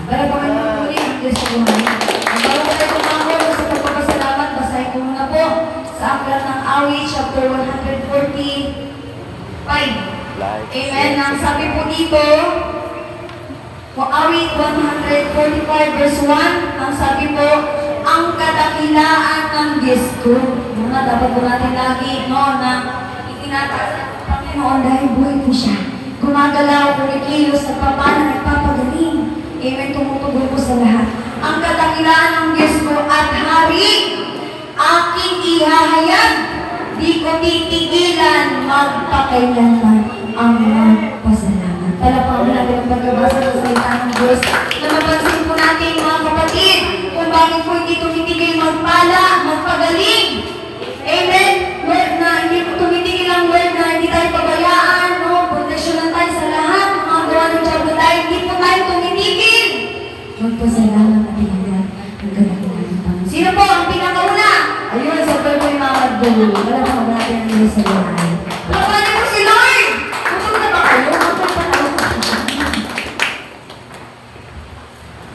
Balabakan niyo po rin ang Diyos sa buhay. Ang bago tayo tumawag sa pagpapasalamat, basahin ko muna po sa aklat ng Awit, chapter 145. Amen. Ang sabi po dito, Awit 145 verse 1, ang sabi po, ang kadakilaan ng Diyos ko. Muna, dapat po natin lagi, no, na itinataas ng Panginoon dahil buhay po siya. Gumagalaw, kumikilos, nagpapala, nagpapagaling. Amen, tumutugon po sa lahat. Ang kadakilaan ng Diyos ko at hari, aking ihahayag, di ko titigilan magpakailanman ang magpasalamat. Talapakan natin ang pagbabasa sa salita ng Diyos. Na mapansin po natin mga kapatid, kung bakit po hindi tumitigil magpala, magpagaling. Amen? Word na hindi po tumitigil ang word na hindi tayo pabayaan, no? Proteksyonan tayo sa lahat, mga gawa ng Diablo tayo, hindi po tayo tumitigil. Magpasalamat at ihagad ang kadakilaan ng Panginoon. Sino po ang pinakauna? Ayun, sa po yung mga magdalo. Malamang natin ang Diyos sa buhay. Pagpapalin mo si Lord! Pupunta ba kayo?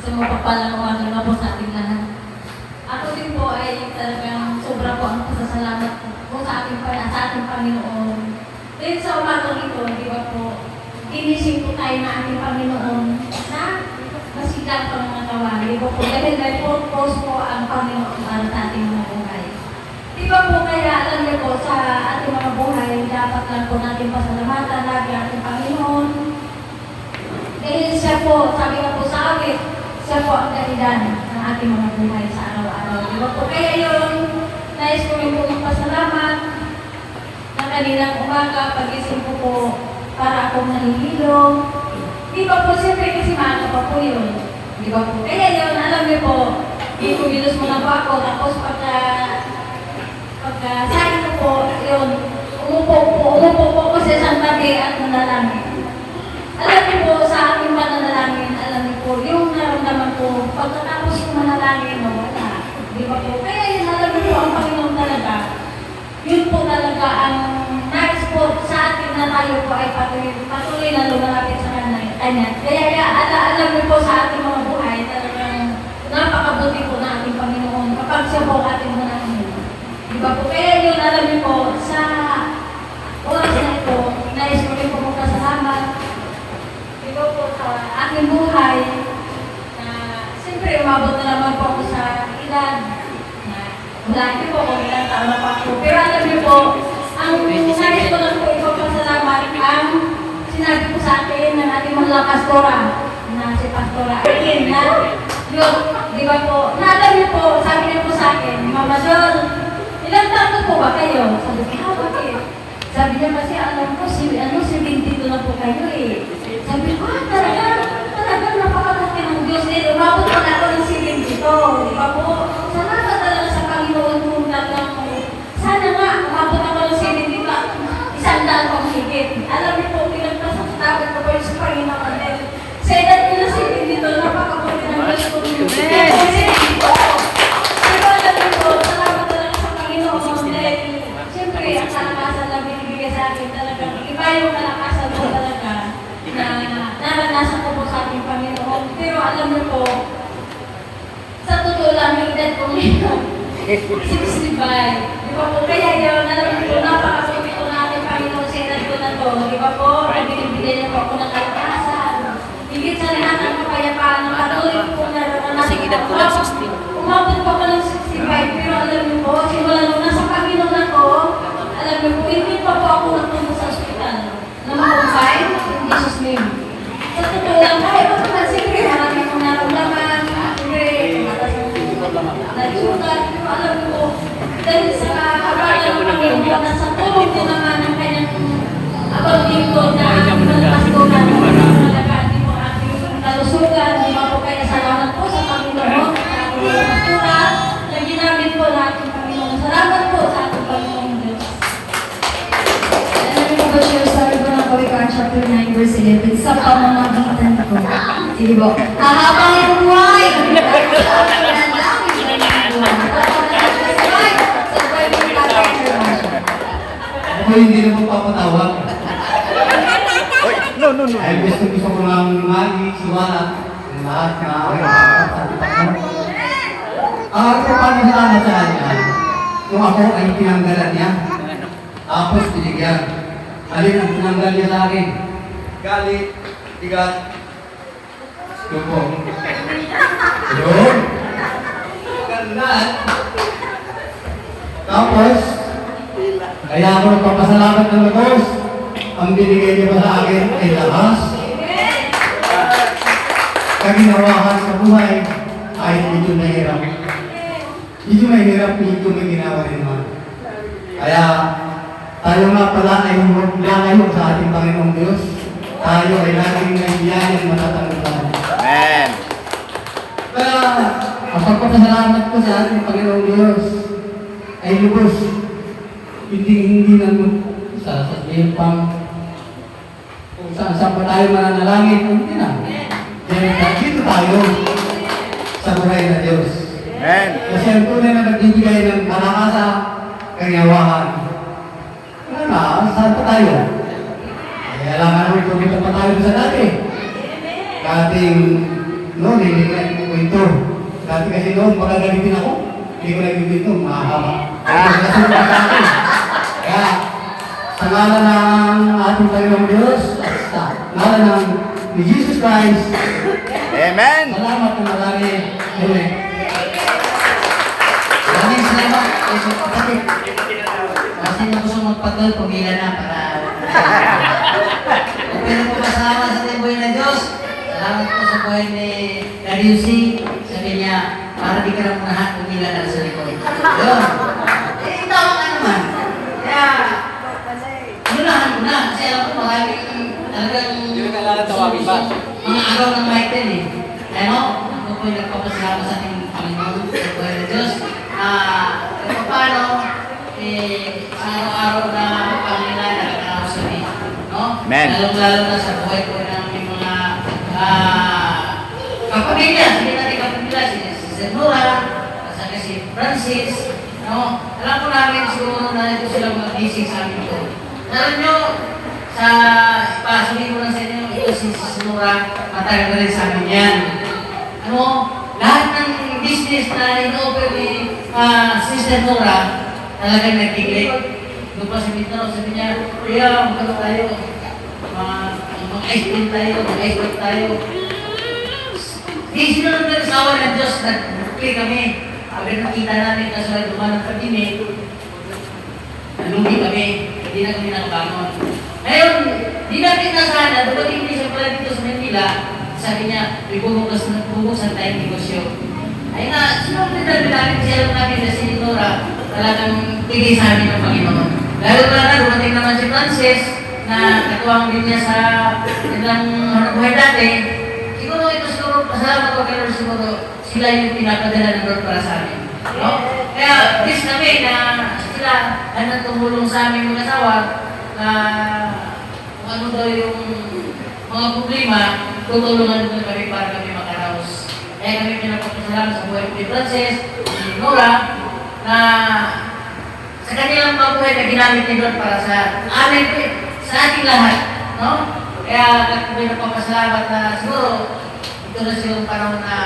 Sa mga papalang umaga na po sa ating lahat. Ako din po ay talagang sobra po ang pasasalamat po sa ating Panginoon. Dahil sa umagang ito, di ba po, inisip po tayo na ating Panginoon na masigang pa mga kawan. Di ba po, dahil purpose po ang Panginoon para sa ating mga buhay. Di ba po, kaya alam niyo po sa ating mga buhay, dapat lang po natin pasalamatan lagi ang ating Panginoon. Dahil siya po, sabi nga po sa akin, siya po ang dahilan ng ating mga buhay sa araw-araw. Di ba po? Kaya yun, nais ko rin po magpasalamat na kaninang umaga, pag-isip ko po para akong nahihilo. Di ba po? Siyempre kasi maaga pa po yun. Di ba po? Kaya yun, alam niyo po, ikumilos mo na po ako, tapos pagka-sign ko po, yun, umupo po ko sa isang tabi at nanalangin. Alam niyo po, sa aking pananalangin, alam niyo po, yung naramdaman ko, pagkatapos ko manalangin, wala. Di ba po? Kaya yun, alam niyo po, ang Panginoon talaga, yun po talaga ang nais po sa atin na tayo po ay patuloy na lumalapit sa Kanya. Kaya alam niyo po sa ating mga buhay, talagang napakabuti po na ating Panginoon kapag siya po ating manangin. Di ba po? Kaya yun, alam niyo po, sa oras na ito, nais ko rin po magpasalamat ito po sa aking buhay na siyempre umabot na naman po ako sa edad na wala niyo po kung ilang taon na pa po. Pero alam niyo po, ang nais ko lang po ipagpasalamat ang sinabi po sa akin ng ating mga pastora na si Pastora Arlene na yun, di ba po, na alam niyo po, sabi niyo po sa akin, Mama Jol, ilang taon po ba kayo? Sabi ko, bakit? Sabi niya kasi alam ko, si 22 na po kayo eh. Sabi ko, talagang napakagati ng Diyos din. Umabot pa na ako ng silin dito. Di ba po? Salamat talaga sa Panginoon kung talagang sana nga, umabot ako ng silin dito. Isang daan pang higit. Alam niyo po, pinagpasasabot ko pa yung sa Panginoon din. Sa edad ko na silin dito, napakabuti ng Diyos ko dito. Kasi dito, pero alam niyo po, salamat talaga sa Panginoon din. Siyempre, ang kalakasan na binibigay sa akin talagang iba yung kalakasan ko talaga na naranasan ko po sa ating Panginoon. Pero alam niyo po, sa totoo lang, yung edad ko ngayon, 65. Di ba po? Kaya yun, alam niyo po, napakabuti ko na ating Panginoon sa edad ko na to. Di ba po? Binibigyan niyo po ako ng kalakasan. Higit sa lahat ng kapayapaan, ang patuloy po naranasan. Kasi edad ko lang 16. Umabot pa ko ng 65. Pero alam niyo po, simula nung nasa Panginoon ako, alam niyo po, hindi pa po ako nagpunta sa ospital. Namumpay, in Jesus name. Sa totoo lang, kahit ako na siyempre, marami akong naramdaman, siyempre, tumatas ng nagsugat, pero alam niyo po, dahil sa kabalan ng Panginoon, at sa tulong din naman ng kanyang abang dito na aking nagpasturan, talaga, hindi po aking nalusugan, di ba po kaya salamat po sa Panginoon, sa aking pasturan, na ginamit po na ating Panginoon. Salamat po sa ating Panginoon Diyos. Chapter 9, verse 11, sa pamamagitan ko. Sige po. Hahabang yung buhay! Ako hindi na magpapatawag. No. Ay gusto ko lang lagi sumalat. ng lahat na aking kapatid. Ang aking pasalamat sa kanya, kung ako ay tinanggalan niya, tapos binigyan. Alin ang tinanggal niya sa akin? Galit, tigat, suko. Yun. Ganda. Tapos, kaya ako nagpapasalamat ng Diyos. Ang binigay niya pa sa akin ay lakas. Kaginawahan sa buhay ay medyo mahirap. Medyo mahirap, medyo may ginawa rin naman. Kaya, tayo nga pala ay humaglangayon sa ating Panginoong Diyos. Tayo ay laging naibiyanin matatanggulan. Amen. Kaya, ang pagpapasalamat ko sa ating Panginoong Diyos ay lubos. Hindi naman sasabihin pang kung saan pa tayo mananalangin, hindi na. Dahil dito tayo sa buhay na Diyos. Amen. Kasi ang tunay na nagbibigay ng kalakasa, kagyawahan. Wala na, saan pa tayo? Kaya lang naman kumita pa tayo sa dati. Dating noon, hindi ko nagkikwento. Dati kasi noon, magagalitin ako. Hindi ko nagkikwento, mahaba. Kasi akin. Kaya, sa ngalan ng ating Panginoong Diyos, at sa ngalan ng ni Jesus Christ, Amen. salamat na marami. Amen. Maraming salamat. Kapatid. Kasi na gusto magpatuloy, pumila na para... Okay na po pasalamat sa ating buhay na Diyos. Salamat po sa buhay ni WC. Sabi niya, para di ka na punahan, pumila na sa likod. Yun. Ikaw ka naman. Kaya, unahan ko na. Kasi alam ko maraming talagang... mga araw ng mic din eh. Kaya no, ako po yung nagpapasalamat sa ating Panginoon sa buhay na Diyos. Paano, sa araw-araw na Panginoon nakakaraos sa amin. No? Amen. Lalong-lalo na sa buhay po ng aming mga kapamilya. Sige natin kapamilya, si Zenora, saka si Francis. No? Alam ko namin siguro na ito silang mga gising sa amin ito. Alam nyo, sa pasunin ko lang sa inyo, ito si Zenora, matagal na rin sa amin yan. Ano? Lahat ng business na in-offer ni Sister Nora, talagang nagkiklik. Doon pa si Mitro, sabi niya, Kuya, magkano tayo? Mag-ice cream tayo, mag-ice cream tayo. Di sinunod na sa awa ng Diyos, nag-click kami. Agad nakita namin, kaso ay dumanang kami, nalugi kami, hindi na kami nakabangon. Ngayon, di natin nasana, dumating din siya pala dito sa Manila, sabi niya, bubuksan tayong negosyo. Ay na, sinunod na namin siya namin na si Nora, talagang pili sa amin ng Panginoon. Lalo na dumating naman si Francis, na katuwang din niya sa ilang buhay dati. Siguro ito siguro, pasalamat ko kay Lord, siguro sila yung pinapadala ng Lord para sa amin. No? Kaya, this kami na sila ay nagtumulong sa aming mga asawa na kung ano daw yung mga problema, tutulungan ko kami para kami makaraos. Kaya kami pinapapasalamat sa buhay ni Francis, ni Nora, na sa kanilang mabuhay na ginamit ni Lord para sa amin, sa ating lahat. No? Kaya kami pinapapasalamat na siguro ito na silang panahon na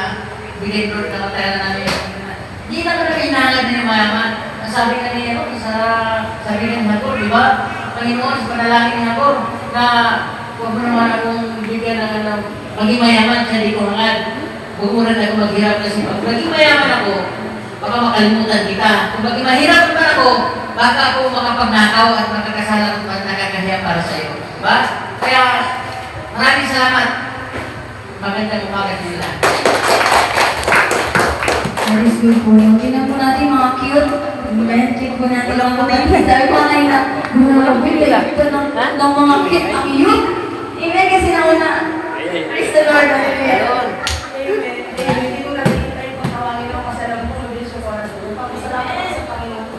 bigay Lord na matala namin. Hindi na talaga hinahangad na yung mayaman. Ang sabi nga niya, sabi nga Hagor, di ba? Panginoon, sa panalangin ni Hagor, na huwag mo naman akong bigyan ng maging mayaman sa di ko hangad. Huwag mo rin ako maghirap kasi pag maging mayaman ako, baka makalimutan kita. Kung maging mahirap naman ako, baka ako makapagnakaw at makakasala at nakakahiya para sa iyo. Diba? Kaya, maraming salamat. Magandang umaga nila. That is good po. Tingnan po natin mga cute. Check po natin mga kapatid. Sabi ko nga na gumagapit ito ng mga cute. Ang cute. Amen kasi nauna. Praise the Lord. Amen. Hindi ko nakikita yung pagkawangin ng kasalam ko. Hindi siya ko na doon. Pagkasalamat ko sa Panginoon.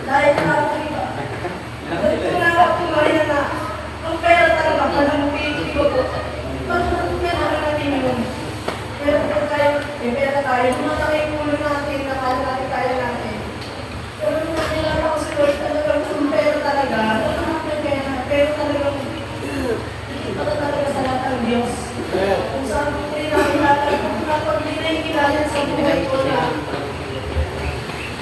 Dahil ang pera talaga, walang pili ko. Pag pera natin yun. tayo, tumataka yung ulo natin, nakala natin, kaya natin. Pero nung nakilala ko si Lord, talagang kung pero talaga, wala naman pera, pero talagang nakikita ka talaga sa lahat ng Diyos. Kung saan ko pinakilala, kung kapag hindi na ikilala sa buhay ko na,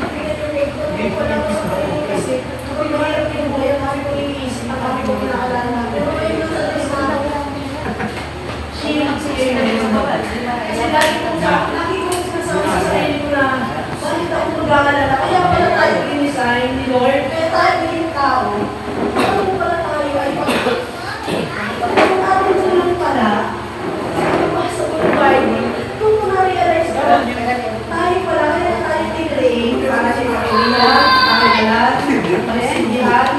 hindi ko lang sa Panginoon kasi kapag mahalap yung buhay, ang kami ko iniisip, ang kami ko pinakilala. Pero ngayon na sa Diyos na ako, kasi lagi kong sinasabi sa sarili ko na bakit ako mag-aalala? Kaya pala tayo in-design ni Lord, kaya tayo naging tao. Ano pala tayo ay yung ating tulong pala, sa buong Bible, kung na-realize ka, tayo pala, kaya tayo tinrain, para si Maria, Pangalalan, Pangasidihan,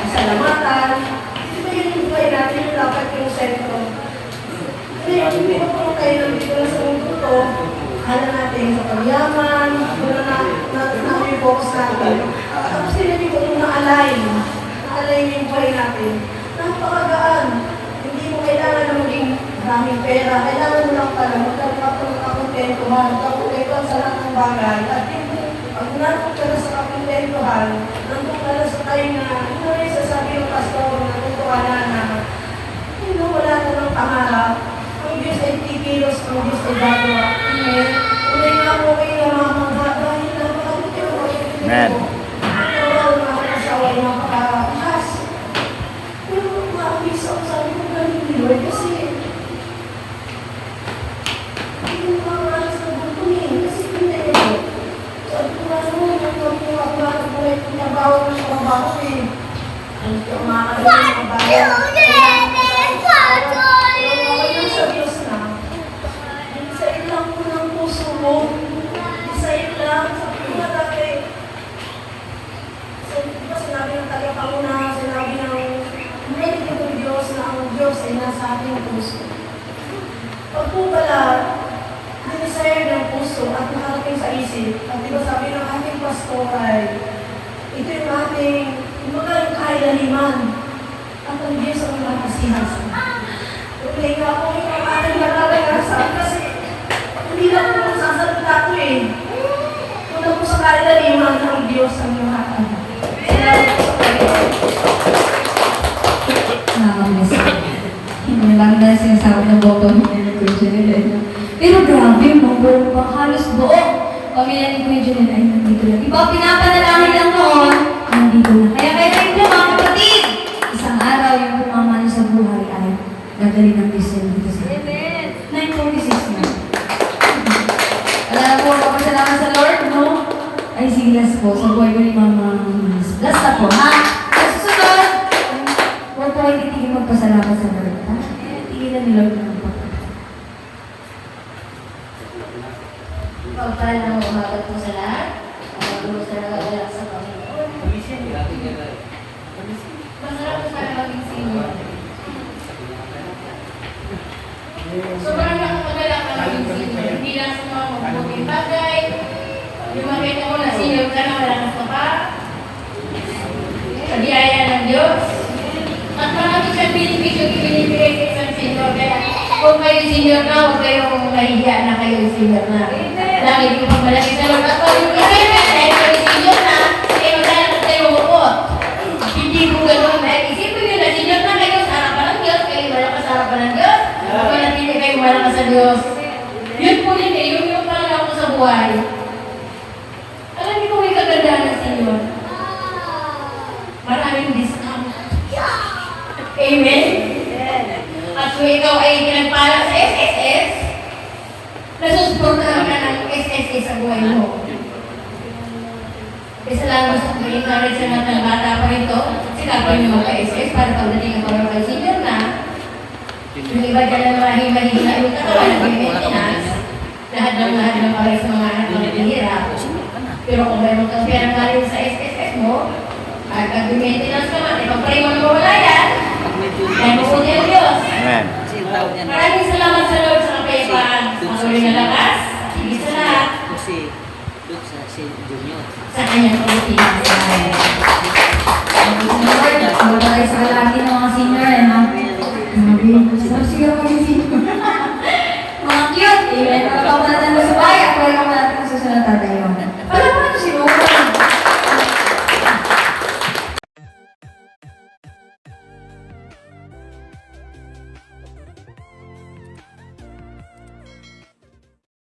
Salamatan. Ito yun yung buhay natin, yung dapat yung sentro. Ngayon, hindi ko po tayo nandito na sa mundo to, hala natin sa pagyaman, wala natin yung focus natin. Tapos hindi ko yung na-align yung buhay natin. Napakagaan. Hindi mo kailangan na maging maraming pera. Kailangan mo lang pala magkakontentuhan, magkakontentuhan sa lahat ng bagay. At yung pag natin ka na sa kakontentuhan, nandun ka na sa tayo na, ano yung sasabi ng pastor, natutuwa na wala na ng pangarap. Ang Diyos ay tikilos, ang Diyos ay gagawa. Amen. Unay nga po kayo na mga mangha, dahil napakabuti ang pagkakitin ko. Amen. Ang nakakasawa yung napakahas. Pero maabis ako, sabi ko galing ni Lord kasi hindi ko makakalas na butunin. Kasi hindi ito. Sabi ko nga naman, yung mga buhay ko niya, bawal na siya mabaho eh. Ang makakagaling ng bayan. Sa Diyos na, design lang po ng puso mo. Design lang. Sabi ko nga dati, sinabi ng tagapanguna, sinabi ng hindi ng Diyos na ang Diyos ay nasa ating puso. Pag po pala, dinesire ng puso at nakarating sa isip, at diba sabi ng ating pastor ay, ito yung ating, yung kailaliman, at ang Diyos ang nakasihas. Kaya nga ako yung aking nararanasan kasi hindi lang po sasalita ko eh. Kung na po sa kailaliman ng Diyos ang lahat. Salamat po sa Panginoon. Nakakamiss ko. Hindi lang dahil sinasabi ng boto niya ni Kuya Junel. Pero grabe, mga pa halos buo. Pamilya ni Kuya Junel ay nandito lang. Iba, pinapanalangin lang noon, nandito na. Kaya rin po mga kapatid, isang araw yung pumama niyo sa buhay ay dadali ng Diyos dito sa atin. 9:46 na. Alam po, kapasalamat sa Lord, no? Ay, silas po sa buhay ko ni Mama. Bless na po, ha? Sa susunod, huwag po kayo titigil magpasalamat sa Lord, ha? Tigilan ni Lord ng pagkakas. Pagpalang umagat po sa lahat. Ang sa nagagalak sa Panginoon. Masarap po sana maging senior. Sobrang nakakalak ang maging senior. Hindi lang sa mga mabuting bagay. Yung makita mo na senior ka na malakas ka pa. Sa biyaya ng Diyos. At marami siyang binibigay sa isang senior. Kaya kung kayo senior na, huwag kayong mahihiya na kayo senior na. Lagi yung pagmalaki sa Lord. At kung yung isipin, dahil kayo senior na, kayo maglalakad kayo hukot. Hindi po gano'n. Dahil isipin nyo na senior na kayo sa harapan ng Diyos, kayo malakas sa harapan ng Diyos. Kung natili kayo malakas sa Diyos. Yun po din eh, yung pangalaw ko sa buhay. Alam niyo kung may kagandahan ng senior? Maraming discount. Amen? At kung ikaw ay pinagpala sa SSS, nasusuportahan ka ng SSS sa buhay mo. Isa lang gusto ko i-encourage sa mga bata pa ito, sikapin nyo magka-SS para pagdating ang mga senior na, yung iba dyan na mahihina yung katawan at yung maintenance, lahat ng pares ng mga anak na nahihirap. Pero kung mayroon kang pera galing sa SSS mo, at pag-maintenance ka man, ipag-pray mo na mawala yan, ay mabuti ang Diyos. Amen. Maraming salamat sa Lord sa kapayapaan. Ang tuloy na lakas, higit sa lahat, sa kanyang pagtitigil sa akin. Lord, magpapalay sa kalaki ng mga senior, eh, ha? Siguro maging